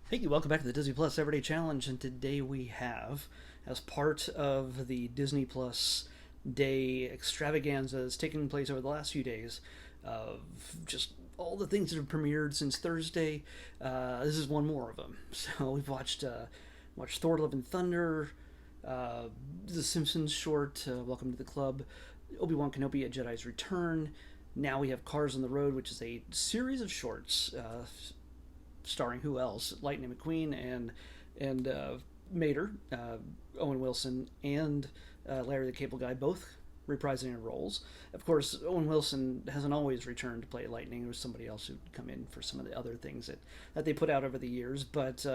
Hey, welcome back to the Disney Plus Everyday Challenge, and today we have, as part of the Disney Plus Day extravaganza that's taken place over the last few days, of just all the things that have premiered since Thursday. This is one more of them. So we've watched Thor: Love and Thunder, The Simpsons short, Welcome to the Club, Obi-Wan Kenobi: A Jedi's Return. Now we have Cars on the Road, which is a series of shorts starring who else? Lightning McQueen and Mater, Owen Wilson, and Larry the Cable Guy, both reprising their roles. Of course, Owen Wilson hasn't always returned to play Lightning. There was somebody else who'd come in for some of the other things that they put out over the years. But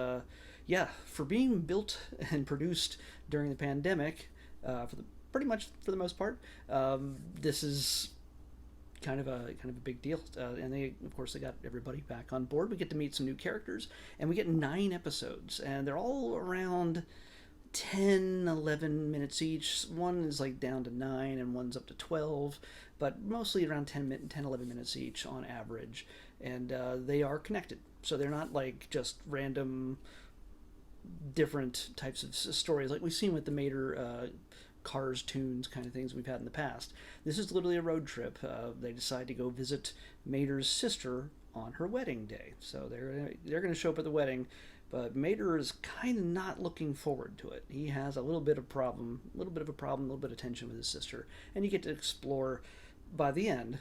yeah, for being built and produced during the pandemic, for the pretty much for the most part, this is kind of a big deal. And they, of course, they got everybody back on board. We get to meet some new characters, and we get 9 episodes, and they're all around 10, 11 minutes each. One is like down to 9, and one's up to 12, but mostly around 10, 11 minutes each on average. And they are connected, so they're not like just random different types of stories like we've seen with the Mater Cars tunes kind of things we've had in the past. This is literally a road trip. They decide to go visit Mater's sister on her wedding day, so they're going to show up at the wedding. But Mater is kind of not looking forward to it. He has a little bit of a little bit of a problem, a little bit of tension with his sister, and you get to explore. By the end,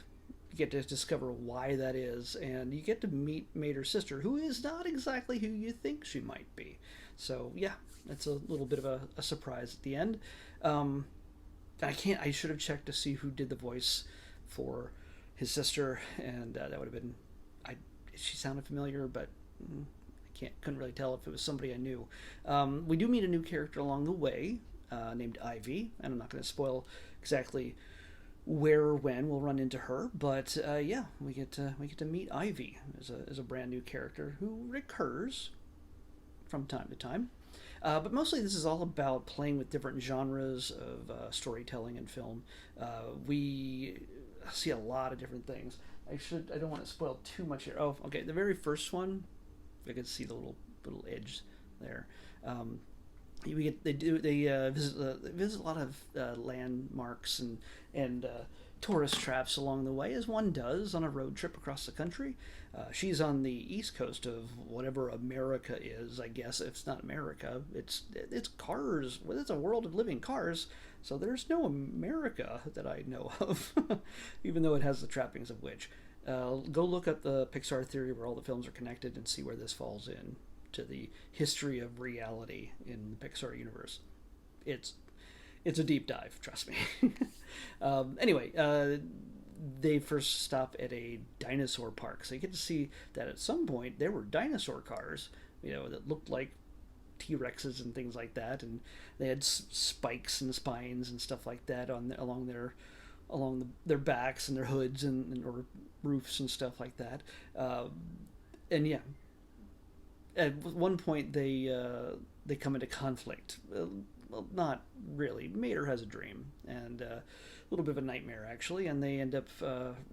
you get to discover why that is, and you get to meet Mater's sister, who is not exactly who you think she might be. So yeah, it's a little bit of a surprise at the end. Um, I can't. I should have checked to see who did the voice for his sister, and that would have been. I She sounded familiar, but couldn't really tell if it was somebody I knew. We do meet a new character along the way, named Ivy, and I'm not going to spoil exactly where or when we'll run into her, but yeah, we get to meet Ivy as a brand new character who recurs from time to time. But mostly, this is all about playing with different genres of storytelling and film. We see a lot of different things. I don't want to spoil too much here. Oh, okay. The very first one, I can see the little edge there. Um, we get they visit a lot of landmarks and tourist traps along the way, as one does on a road trip across the country. She's on the east coast of whatever America is. I guess if it's not America, it's cars. Well, it's a world of living cars. So there's no America that I know of, even though it has the trappings of which. Go look up the Pixar theory where all the films are connected and see where this falls in to the history of reality in the Pixar universe. It's it's a deep dive, trust me. Anyway, they first stop at a dinosaur park, so you get to see that at some point there were dinosaur cars, that looked like T Rexes and things like that, and they had spikes and spines and stuff like that along their backs and their hoods and or roofs and stuff like that. And yeah, at one point they come into conflict. Well, not really. Mater has a dream and a little bit of a nightmare actually, and they end up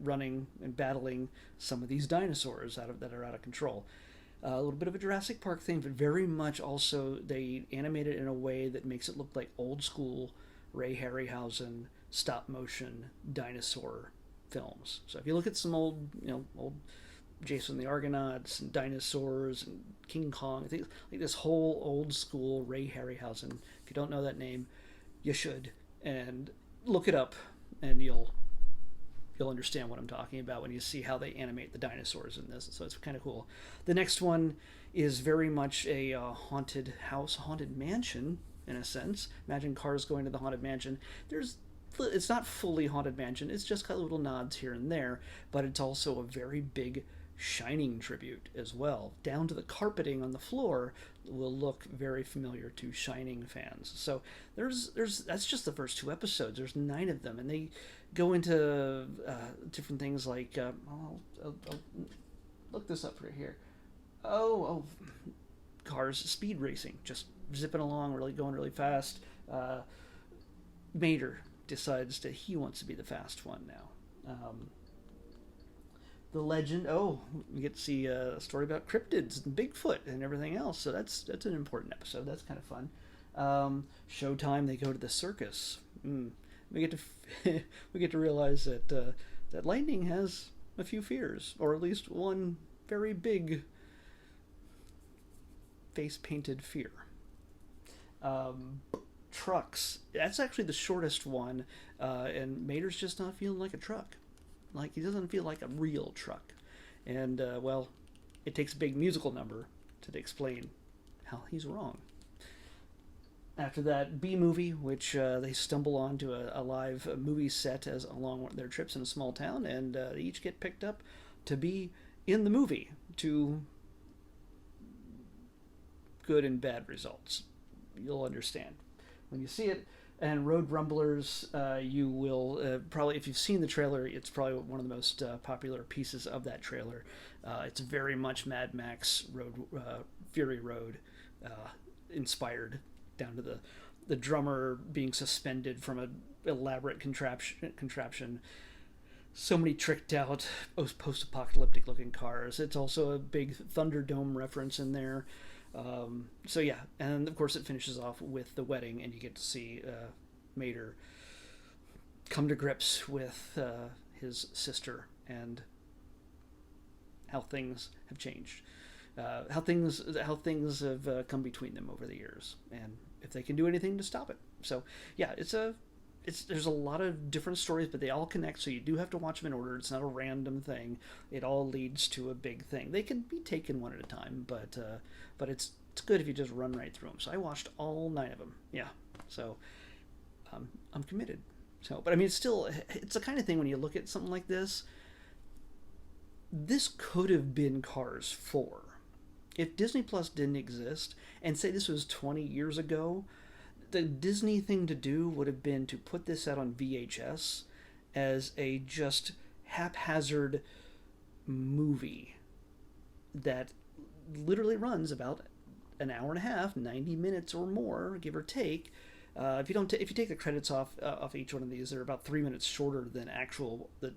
running and battling some of these dinosaurs that are out of control. A little bit of a Jurassic Park thing, but very much also they animate it in a way that makes it look like old school Ray Harryhausen stop motion dinosaur films. So if you look at some old Jason the Argonauts and dinosaurs and King Kong, things like this whole old school Ray Harryhausen. If you don't know that name, you should, and look it up, and you'll understand what I'm talking about when you see how they animate the dinosaurs in this. So it's kind of cool. The next one is very much a haunted house, haunted mansion in a sense. Imagine Cars going to the haunted mansion. It's not fully haunted mansion. It's just got little nods here and there, but it's also a very big Shining tribute as well. Down to the carpeting on the floor will look very familiar to Shining fans. So there's that's just the first 2 episodes. There's 9 of them, and they go into different things like I'll look this up right here. Cars speed racing, just zipping along, really going really fast. Mater decides that he wants to be the fast one now. the legend. Oh, we get to see a story about cryptids and Bigfoot and everything else. So that's an important episode. That's kind of fun. Showtime. They go to the circus. We get to we get to realize that that lightning has a few fears, or at least one very big face painted fear. Um, Trucks. That's actually the shortest one, and Mater's just not feeling like a truck. Like he doesn't feel like a real truck, and well, it takes a big musical number to explain how he's wrong. After that, B movie, which they stumble onto a live movie set as along their trips in a small town, and they each get picked up to be in the movie to good and bad results. You'll understand when you see it. And Road Rumblers, you will probably, if you've seen the trailer, it's probably one of the most popular pieces of that trailer. It's very much Mad Max Road, Fury Road inspired, down to the drummer being suspended from a elaborate contraption. So many tricked out post-apocalyptic looking cars. It's also a big Thunderdome reference in there. So yeah, and of course it finishes off with the wedding, and you get to see Mater come to grips with his sister and how things have changed, how things have come between them over the years, and if they can do anything to stop it. So yeah, there's a lot of different stories, but they all connect, so you do have to watch them in order. It's not a random thing. It all leads to a big thing. They can be taken one at a time, but it's good if you just run right through them. So I watched all 9 of them. Yeah, so I'm committed. So, but I mean, it's the kind of thing when you look at something like this. This could have been Cars 4 if Disney Plus didn't exist, and say this was 20 years ago. The Disney thing to do would have been to put this out on VHS as a just haphazard movie that literally runs about an hour and a half, 90 minutes or more, give or take. If you take the credits off each one of these, they're about 3 minutes shorter than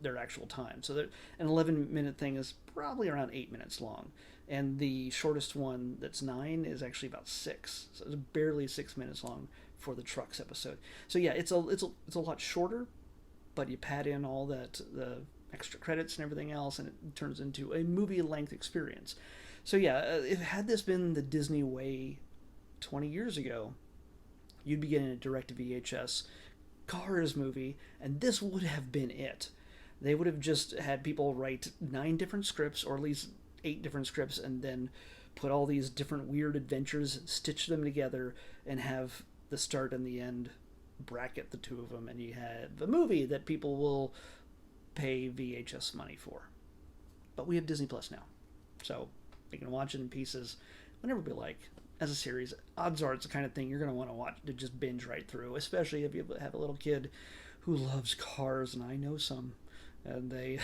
their actual time. So an 11-minute thing is probably around 8 minutes long, and the shortest one that's 9 is actually about 6. So it's barely 6 minutes long for the Trucks episode. So yeah, it's a lot shorter, but you pad in all the extra credits and everything else, and it turns into a movie length experience. So yeah, had this been the Disney way 20 years ago, you'd be getting a direct VHS Cars movie, and this would have been it. They would have just had people write 9 different scripts, or at least 8 different scripts, and then put all these different weird adventures, stitch them together, and have the start and the end bracket the two of them, and you had the movie that people will pay VHS money for. But we have Disney Plus now, so we can watch it in pieces whenever we like. As a series, odds are it's the kind of thing you're going to want to watch to just binge right through, especially if you have a little kid who loves cars, and I know some, and they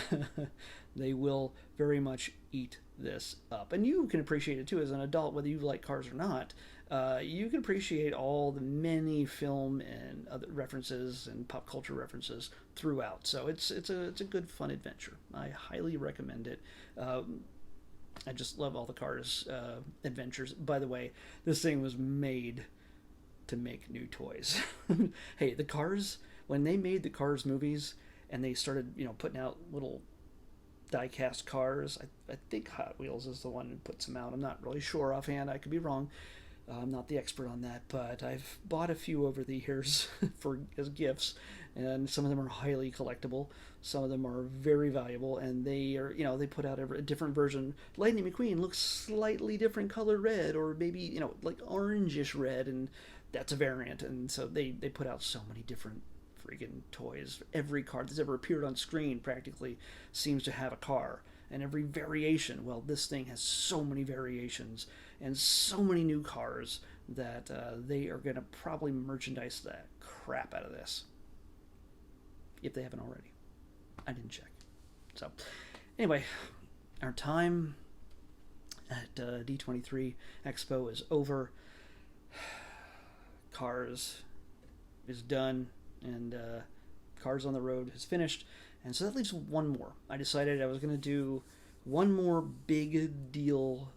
they will very much eat this up. And you can appreciate it too as an adult, whether you like cars or not. You can appreciate all the many film and other references and pop culture references throughout. So it's a good fun adventure. I highly recommend it. I just love all the Cars adventures. By the way, this thing was made to make new toys. Hey, the Cars, when they made the Cars movies and they started, putting out little die-cast cars, I think Hot Wheels is the one that puts them out. I'm not really sure offhand. I could be wrong. I'm not the expert on that, but I've bought a few over the years as gifts, and some of them are highly collectible. Some of them are very valuable, and they are, they put out a different version. Lightning McQueen looks slightly different color red, or maybe, like orangish red, and that's a variant. And so they put out so many different freaking toys. Every car that's ever appeared on screen practically seems to have a car. And every variation, well, this thing has so many variations and so many new cars that they are going to probably merchandise the crap out of this, if they haven't already. I didn't check. So, anyway, our time at D23 Expo is over. Cars is done, and Cars on the Road is finished, And so that leaves one more. I decided I was going to do one more big deal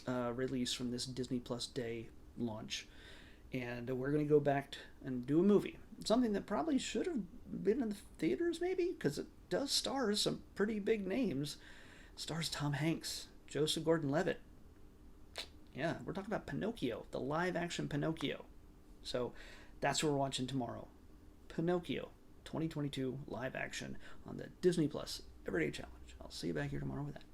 release from this Disney Plus Day launch. And we're going to go back and do a movie. Something that probably should have been in the theaters, maybe, because it does star some pretty big names. It stars Tom Hanks, Joseph Gordon-Levitt. Yeah, we're talking about Pinocchio, the live-action Pinocchio. So that's what we're watching tomorrow. Pinocchio, 2022 live action on the Disney Plus Everyday Challenge. I'll see you back here tomorrow with that.